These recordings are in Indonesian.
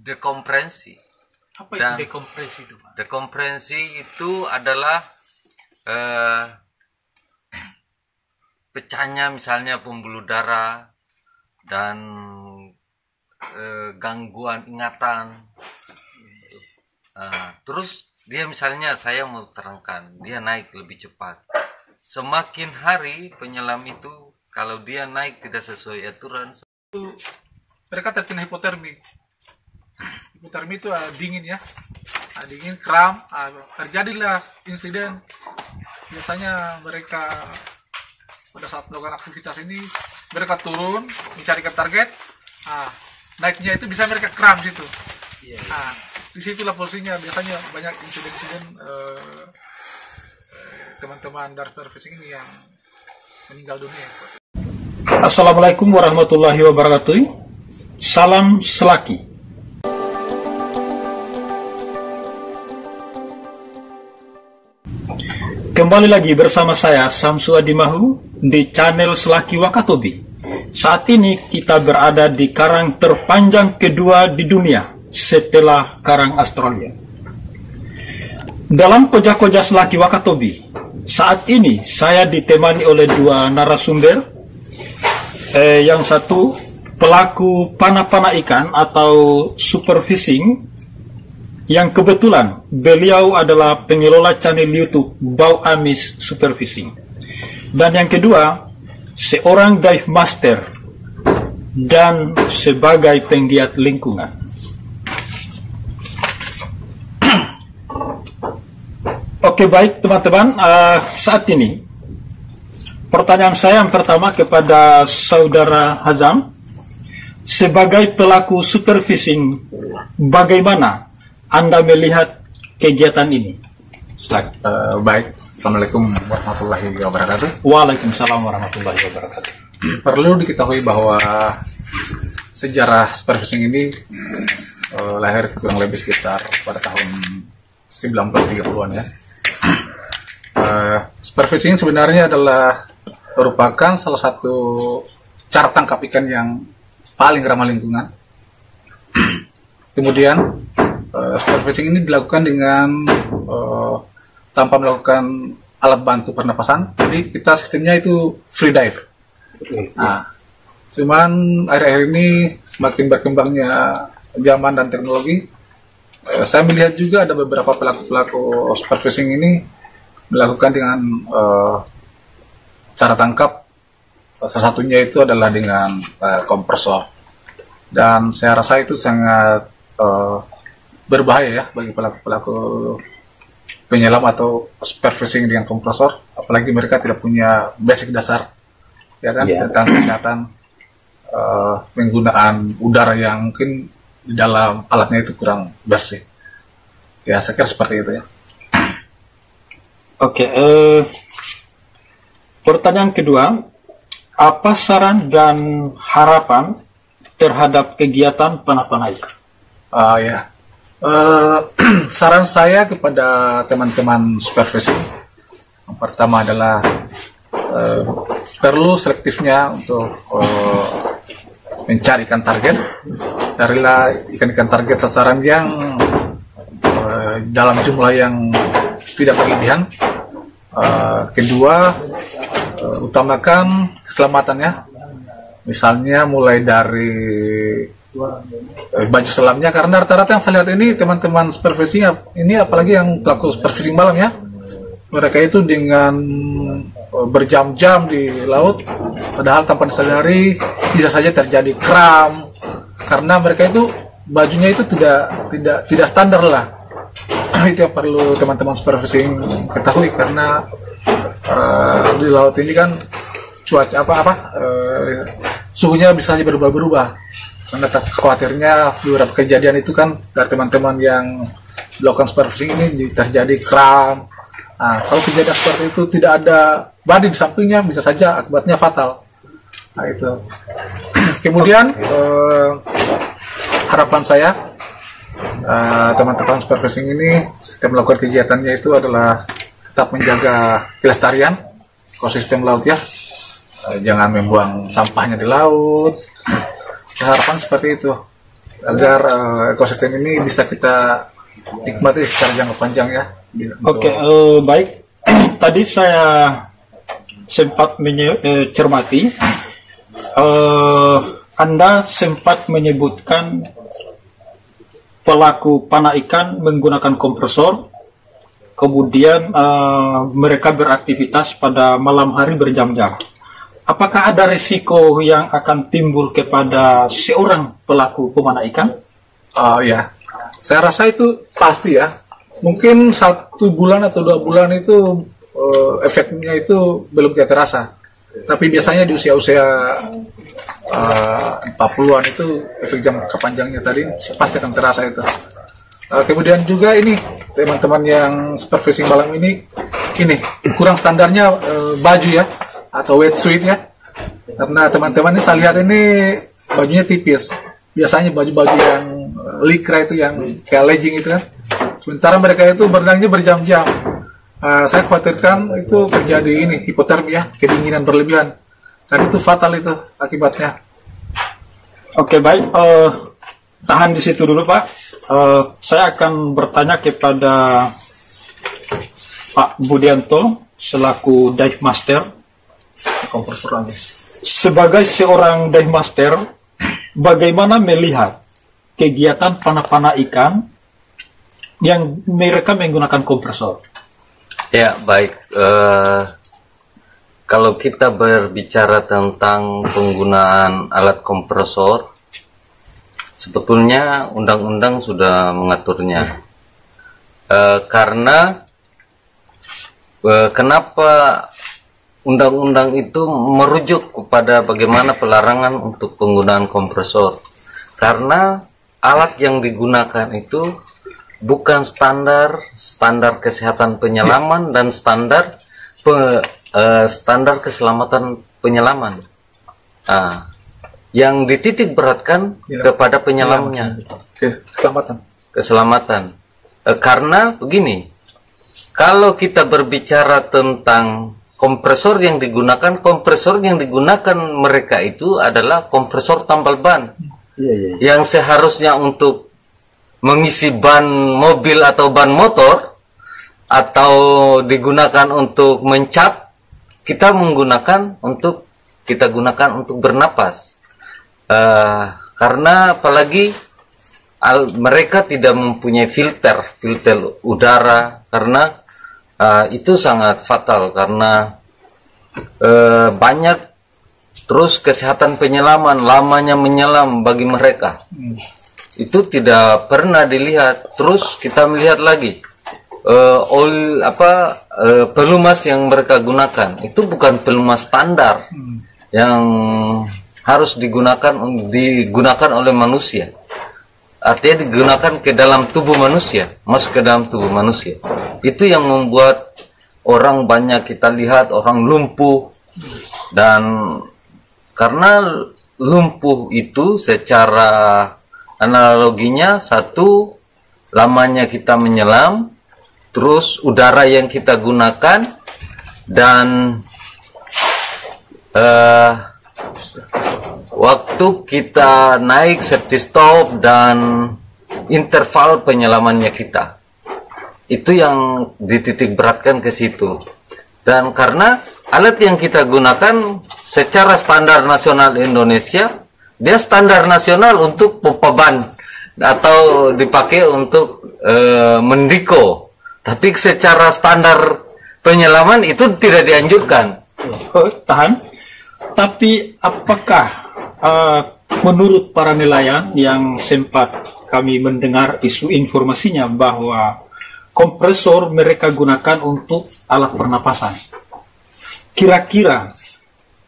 dekompresi. Apa itu dekompresi itu, Pak? Dekompresi itu adalah pecahnya misalnya pembuluh darah dan gangguan ingatan. Terus dia misalnya, saya mau terangkan, dia naik lebih cepat. Semakin hari penyelam itu kalau dia naik tidak sesuai aturan, Mereka terkena hipotermi. Hipotermi itu dingin ya, dingin, kram, terjadilah insiden. Biasanya mereka pada saat melakukan aktivitas ini, mereka turun mencarikan target, naiknya itu bisa mereka kram gitu. Disitulah posisinya biasanya banyak insiden-insiden teman-teman diver fishing ini yang meninggal dunia. Assalamualaikum warahmatullahi wabarakatuh. Salam selaki. Kembali lagi bersama saya Samsu Adimahu di channel Selaki Wakatobi. Saat ini kita berada di karang terpanjang kedua di dunia setelah karang Australia. Dalam koja-koja Selaki Wakatobi, saat ini saya ditemani oleh dua narasumber. Yang satu pelaku panah-panah ikan atau super fishing, yang kebetulan beliau adalah pengelola channel YouTube Bau Amis Super Fishing. Dan yang kedua, seorang dive master dan sebagai penggiat lingkungan. Oke, baik teman-teman, saat ini pertanyaan saya yang pertama kepada saudara Hazam. Sebagai pelaku super fishing, bagaimana Anda melihat kegiatan ini? Baik, Assalamualaikum warahmatullahi wabarakatuh. Waalaikumsalam warahmatullahi wabarakatuh. Perlu diketahui bahwa sejarah super fishing ini lahir kurang lebih sekitar pada tahun 1930-an ya. Super fishing sebenarnya adalah merupakan salah satu cara tangkap ikan yang paling ramah lingkungan. Kemudian super fishing ini dilakukan dengan tanpa melakukan alat bantu pernapasan. Jadi kita sistemnya itu free dive. Cuman akhir-akhir ini semakin berkembangnya zaman dan teknologi, saya melihat juga ada beberapa pelaku super fishing ini melakukan dengan cara tangkap. Salah satunya itu adalah dengan kompresor, dan saya rasa itu sangat berbahaya ya bagi pelaku penyelam atau super fishing dengan kompresor, apalagi mereka tidak punya basic dasar ya kan, tentang kesehatan penggunaan udara yang mungkin di dalam alatnya itu kurang bersih. Ya, saya kira seperti itu ya. Oke, pertanyaan kedua, apa saran dan harapan terhadap kegiatan panah-panah ikan? Saran saya kepada teman-teman super fishing, yang pertama adalah perlu selektifnya untuk mencari ikan target. Carilah ikan-ikan target sasaran yang dalam jumlah yang tidak berlebihan. Kedua, utamakan keselamatannya, misalnya mulai dari baju selamnya, karena rata-rata yang saya lihat ini teman-teman super fishing ini, apalagi yang pelaku super fishing malam ya, mereka itu dengan berjam-jam di laut, padahal tanpa disadari bisa saja terjadi kram, karena mereka itu bajunya itu tidak standar lah. Itu yang perlu teman-teman super fishing ketahui, karena di laut ini kan cuaca suhunya bisa saja berubah-berubah. Karena khawatirnya beberapa kejadian itu kan dari teman-teman yang melakukan super fishing ini terjadi kram. Kalau kejadian seperti itu tidak ada body di sampingnya, bisa saja akibatnya fatal. Itu. Kemudian harapan saya, teman-teman super fishing ini setiap melakukan kegiatannya itu adalah tetap menjaga kelestarian ekosistem laut ya, jangan membuang sampahnya di laut. Harapan seperti itu. agar ekosistem ini bisa kita nikmati secara jangka panjang ya. Oke, baik. Tadi saya sempat mencermati, Anda sempat menyebutkan pelaku panah ikan menggunakan kompresor, kemudian mereka beraktivitas pada malam hari berjam-jam. Apakah ada risiko yang akan timbul kepada seorang pelaku pemanah ikan? Ya, saya rasa itu pasti ya. Mungkin 1 bulan atau 2 bulan itu efeknya itu belum kita terasa. Tapi biasanya di usia-usia 40-an itu efek jangka panjangnya tadi pasti akan terasa itu. Kemudian juga ini teman-teman yang superfishing malam ini kurang standarnya baju ya, atau wetsuit ya, karena teman-teman ini saya lihat ini bajunya tipis. Biasanya baju-baju yang lycra itu yang kayak legging itu kan, sementara mereka itu berenangnya berjam-jam. Saya khawatirkan itu terjadi hipotermia, kedinginan berlebihan, dan itu fatal itu akibatnya. Oke, baik, tahan di situ dulu Pak. Saya akan bertanya kepada Pak Budianto selaku dive master. Sebagai seorang dive master, bagaimana melihat kegiatan panah-panah ikan yang mereka menggunakan kompresor? Ya, baik. Kalau kita berbicara tentang penggunaan alat kompresor, sebetulnya undang-undang sudah mengaturnya. Karena kenapa undang-undang itu merujuk kepada bagaimana pelarangan untuk penggunaan kompresor? Karena alat yang digunakan itu bukan standar kesehatan penyelaman dan standar keselamatan penyelaman. Yang dititik beratkan kepada penyelamnya. Keselamatan. Karena begini, kalau kita berbicara tentang kompresor yang digunakan mereka itu adalah kompresor tambal ban. Yang seharusnya untuk mengisi ban mobil atau ban motor, atau digunakan untuk mencat, kita gunakan untuk bernapas. Karena apalagi mereka tidak mempunyai filter udara, karena itu sangat fatal, karena banyak terus kesehatan penyelaman, lamanya menyelam bagi mereka itu tidak pernah dilihat. Terus kita melihat lagi pelumas yang mereka gunakan itu bukan pelumas standar yang harus digunakan oleh manusia. Artinya digunakan ke dalam tubuh manusia, masuk ke dalam tubuh manusia. Itu yang membuat orang banyak kita lihat orang lumpuh. Dan karena lumpuh itu secara analoginya, satu, lamanya kita menyelam, terus udara yang kita gunakan, dan waktu kita naik safety stop dan interval penyelamannya kita, itu yang dititik beratkan ke situ. Dan karena alat yang kita gunakan secara standar nasional Indonesia, dia standar nasional untuk pompa ban atau dipakai untuk mendiko, tapi secara standar penyelaman itu tidak dianjurkan. Tahan. Tapi apakah menurut para nelayan yang sempat kami mendengar isu informasinya bahwa kompresor mereka gunakan untuk alat pernapasan, kira-kira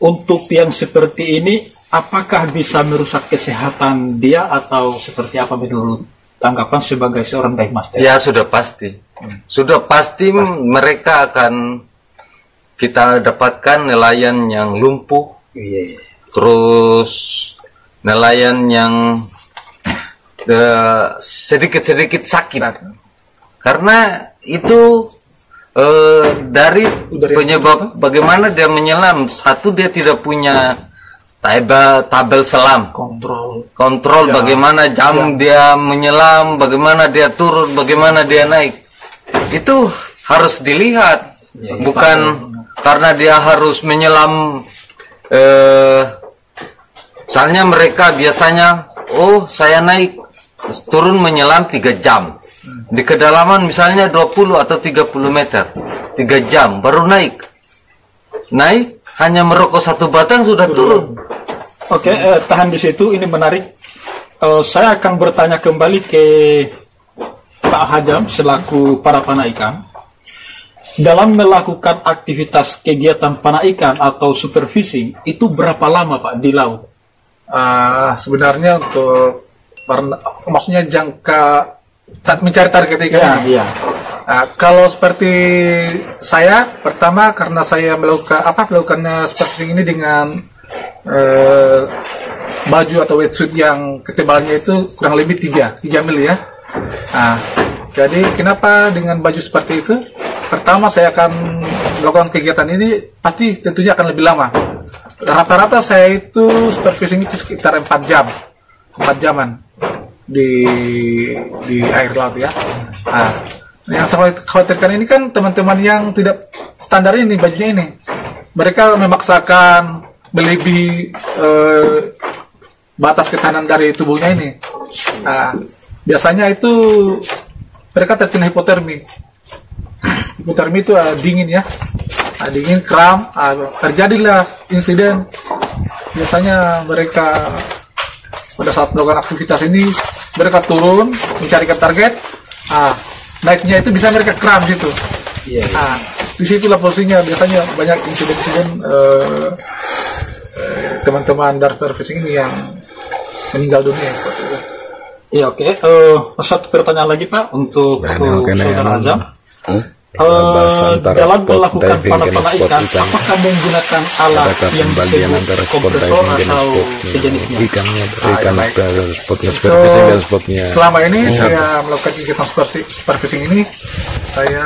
untuk yang seperti ini apakah bisa merusak kesehatan dia atau seperti apa menurut tanggapan sebagai seorang dive master? Ya, sudah pasti. Sudah pasti mereka akan kita dapatkan nelayan yang lumpuh, terus nelayan yang sedikit-sedikit sakit, karena itu dari penyebab bagaimana dia menyelam. Satu, dia tidak punya tabel selam, kontrol bagaimana jam dia menyelam, bagaimana dia turun, bagaimana dia naik. Itu harus dilihat, bukan karena dia harus menyelam. Misalnya mereka biasanya, saya naik turun menyelam 3 jam di kedalaman misalnya 20 atau 30 meter, 3 jam baru naik hanya merokok 1 batang sudah turun. Oke, tahan di situ, ini menarik. Saya akan bertanya kembali ke Pak Hajam selaku para panah ikan. Dalam melakukan aktivitas kegiatan panah ikan atau superfishing, itu berapa lama Pak di laut? Sebenarnya untuk maksudnya jangka mencari target ikan. Iya. Kalau seperti saya, pertama karena saya melakukannya superfishing ini dengan baju atau wetsuit yang ketebalannya itu kurang lebih 3 mili ya. Jadi kenapa dengan baju seperti itu? Pertama saya akan melakukan kegiatan ini pasti tentunya akan lebih lama. Rata-rata saya itu superfishing itu sekitar 4 jaman di air laut ya. Yang saya khawatirkan ini kan teman-teman yang tidak standar ini bajunya ini, mereka memaksakan melebihi batas ketahanan dari tubuhnya ini. Biasanya itu mereka terkena hipotermi. Hipotermi itu dingin ya, dingin, kram, terjadilah insiden. Biasanya mereka pada saat melakukan aktivitas ini mereka turun mencarikan target, naiknya itu bisa mereka kram gitu. Disitulah posisinya biasanya banyak insiden-insiden teman-teman dari superfishing ini yang meninggal dunia seperti itu. Iya, oke. Satu pertanyaan lagi Pak untuk Saudara Hajam. Dalam melakukan panah ikan, apakah menggunakan alat yang disebut kompresor atau sejenisnya? Selama ini saya melakukan kegiatan superfishing ini, saya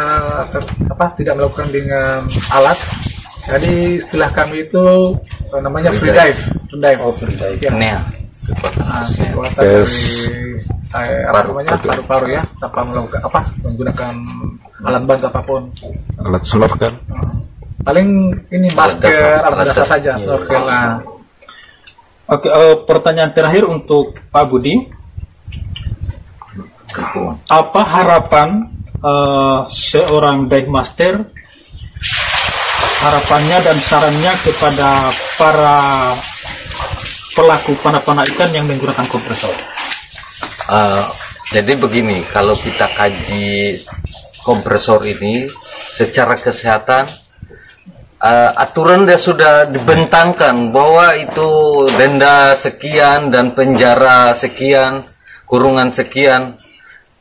tidak melakukan dengan alat. Jadi istilah kami itu namanya free dive. Ya. Paru-paru ya, tanpa menggunakan alat bantu apapun. Alat snorkel. Paling ini masker, alat dasar saja, snorkel. Oke, pertanyaan terakhir untuk Pak Budi. Apa harapan seorang dive master, harapannya dan sarannya kepada para pelaku panah ikan yang menggunakan kompresor? Jadi begini, kalau kita kaji kompresor ini secara kesehatan, aturan dia sudah dibentangkan bahwa itu denda sekian dan penjara sekian, kurungan sekian.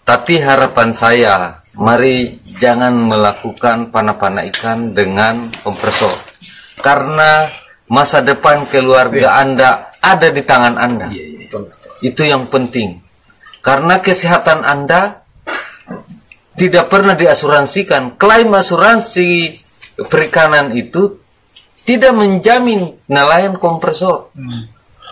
Tapi harapan saya, mari jangan melakukan panah ikan dengan kompresor, karena masa depan keluarga Anda ada di tangan Anda. Itu yang penting. Karena kesehatan Anda tidak pernah diasuransikan. Klaim asuransi perikanan itu tidak menjamin nelayan kompresor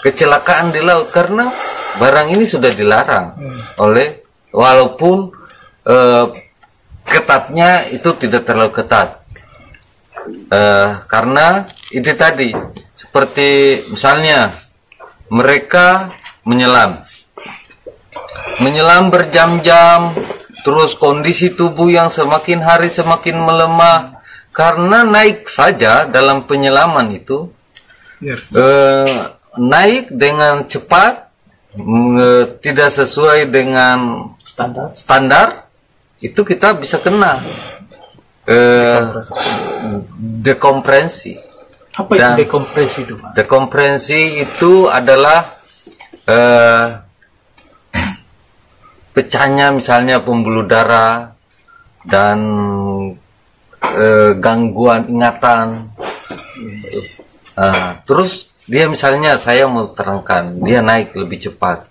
kecelakaan di laut, karena barang ini sudah dilarang oleh, walaupun ketatnya itu tidak terlalu ketat. Karena itu tadi, seperti misalnya mereka menyelam berjam-jam, terus kondisi tubuh yang semakin hari semakin melemah karena naik saja dalam penyelaman itu, naik dengan cepat, tidak sesuai dengan standar, itu kita bisa kena dekompresi. Apa itu dekompresi itu, Pak? Dekompresi itu adalah pecahnya misalnya pembuluh darah dan gangguan ingatan. Terus dia misalnya, saya mau terangkan, dia naik lebih cepat.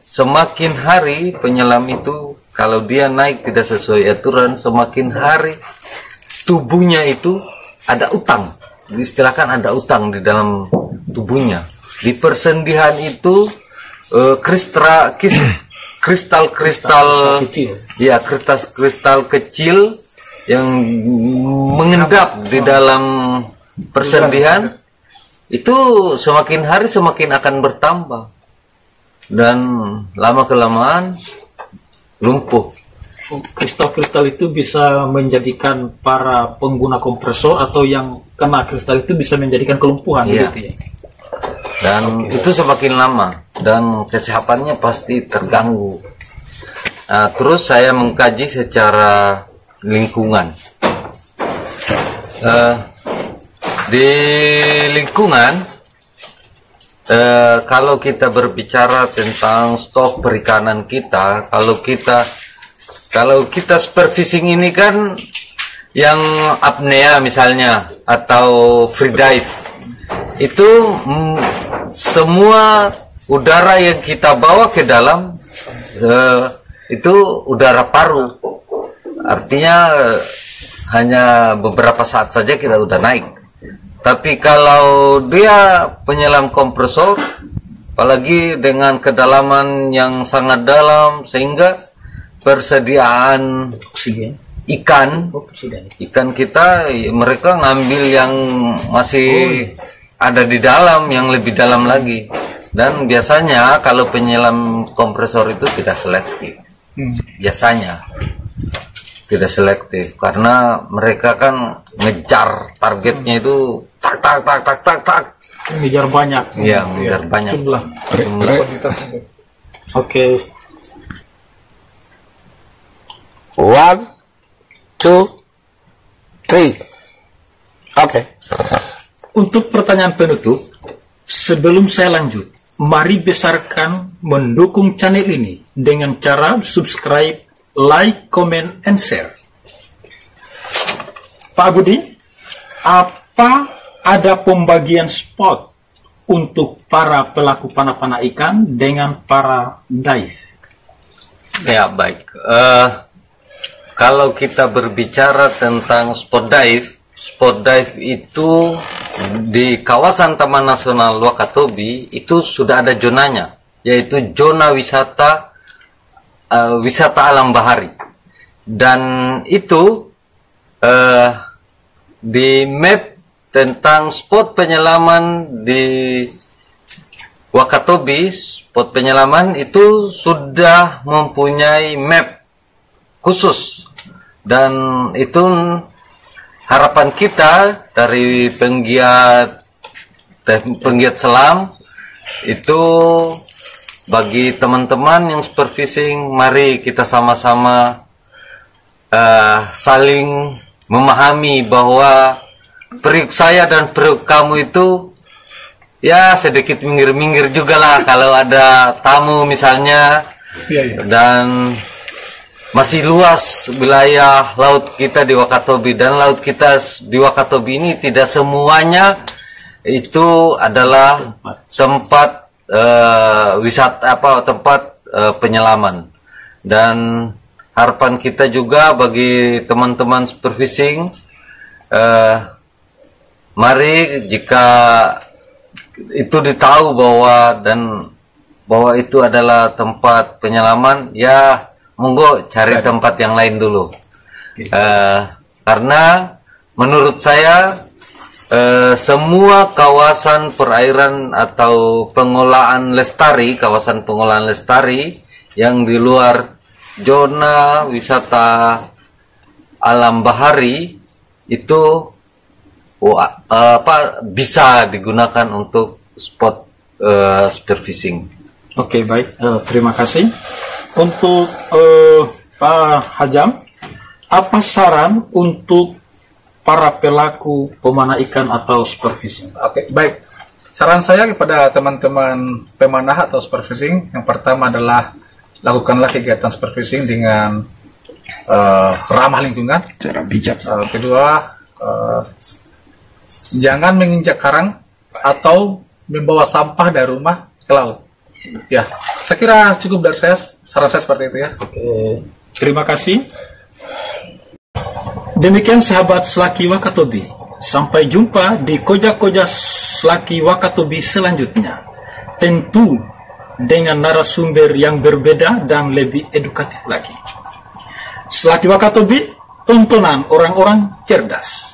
Semakin hari penyelam itu, kalau dia naik tidak sesuai aturan, semakin hari tubuhnya itu ada utang. Diistilahkan ada utang di dalam tubuhnya. di persendihan itu kristal-kristal kecil. ya, kristal kecil yang mengendap di dalam persendihan itu semakin hari semakin akan bertambah dan lama kelamaan lumpuh. Kristal-kristal itu bisa menjadikan para pengguna kompresor atau yang kena kristal itu bisa menjadikan kelumpuhan, Iya. gitu ya. Dan itu semakin lama dan kesehatannya pasti terganggu. Nah, terus saya mengkaji secara lingkungan. Di lingkungan, kalau kita berbicara tentang stok perikanan kita, kalau kita spearfishing ini kan yang apnea misalnya atau free dive, itu semua udara yang kita bawa ke dalam itu udara paru, artinya hanya beberapa saat saja kita udah naik. Tapi kalau dia penyelam kompresor, apalagi dengan kedalaman yang sangat dalam sehingga persediaan ikan kita, mereka ngambil yang masih ada di dalam, yang lebih dalam lagi. Dan biasanya kalau penyelam kompresor itu tidak selektif. Biasanya tidak selektif karena mereka kan ngejar targetnya itu tak. Ngejar banyak. Iya, ngejar banyak. Jumlah. Oke. 1, 2, 3. Oke. Untuk pertanyaan penutup, sebelum saya lanjut, mari besarkan mendukung channel ini dengan cara subscribe, like, comment, and share. Pak Budi, apa ada pembagian spot untuk para pelaku panah-panah ikan dengan para dive? Ya, baik. Kalau kita berbicara tentang spot dive itu di kawasan Taman Nasional Wakatobi itu sudah ada zonanya, yaitu zona wisata alam bahari. Dan itu di map tentang spot penyelaman di Wakatobi, spot penyelaman itu sudah mempunyai map khusus. Dan itu harapan kita dari penggiat selam itu, bagi teman-teman yang spearfishing, mari kita sama-sama saling memahami bahwa periuk saya dan periuk kamu itu ya sedikit minggir-minggir juga lah kalau ada tamu misalnya. Dan masih luas wilayah laut kita di Wakatobi, dan laut kita di Wakatobi ini tidak semuanya itu adalah tempat wisata tempat penyelaman. Dan harapan kita juga bagi teman-teman spearfishing, mari jika itu ditahu bahwa itu adalah tempat penyelaman, ya monggo cari tempat yang lain dulu. Karena menurut saya semua kawasan perairan atau kawasan pengolahan lestari yang di luar zona wisata alam bahari itu bisa digunakan untuk spot spearfishing. Oke, baik. Terima kasih. Untuk Pak Hajam, apa saran untuk para pelaku pemanah ikan atau spearfishing? Oke, baik. Saran saya kepada teman-teman pemanah atau spearfishing, yang pertama adalah lakukanlah kegiatan spearfishing dengan ramah lingkungan. Cara bijak. Kedua, jangan menginjak karang atau membawa sampah dari rumah ke laut. Ya, saya kira cukup dari saya. Saran saya seperti itu ya. Oke, terima kasih. Demikian sahabat Selaki Wakatobi. Sampai jumpa di Koja-Koja Selaki Wakatobi selanjutnya. tentu dengan narasumber yang berbeda dan lebih edukatif lagi. Setelah di Wakatobi, tontonan orang-orang cerdas.